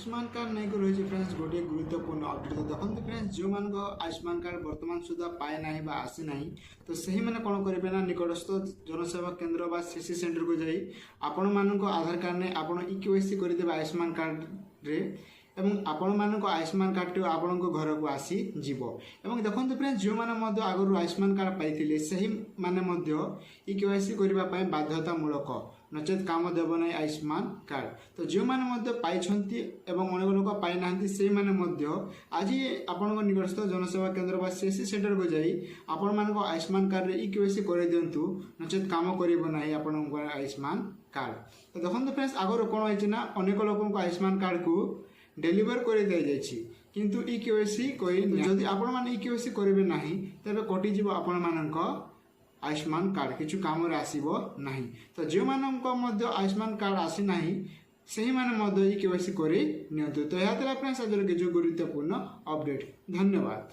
Ayushman card नहीं रही friends गोटे गुरुत्वपूर्ण अपडेट। तो देखते फ्रेंड्स जो मान आयुष्मान कार्ड बर्तमान सुधा पाए ना आसी ना तो सही मैंने कौन करेंगे ना निकटस्थ जनसेवा केन्द्र बा सीसी सेंटर को जाई आपण मानक आधार कार्ड ने आपण इक्यूएससी करदे आयुष्मान कार्ड रे एवं आपण मानक आयुष्मान कार्ड टी आपण घर को आसी जीव। एवं देखते फ्रेंड्स जो मैंने आगु आयुष्मान कार्ड पाई सही मैंने इक्यूएससी करने बाध्यतामूलक नचेत काम देव ना आयुष्मान कार्ड। तो जो मैंने पाई अनेक लोक पाई ना से आज आपण निकटस्थ जनसेवा केन्द्र सीएससी सेंटर को जाई आपण मानक आयुष्मान कार्ड इक्यूएससी कर दिंतु नचेत काम करना आपण आयुष्मान कार्ड। तो देखते फ्रेंड्स आगर कौन होना अनेक लोक आयुष्मान कार्ड को डेलीवर कर दी जाइए किंतु इक्यूएससी जदि आपण मैंने इक्यूएससी करेंगे ना तेरे कटिज आपण मानक आयुष्मान कार्ड किछु काम आसब ना। तो जो मानक आयुष्मान कार्ड आसी ना से मैंने इक्यूएससी कर नि। तो यह फ्रेंड्स आज जो गुरुत्वपूर्ण अपडेट। धन्यवाद।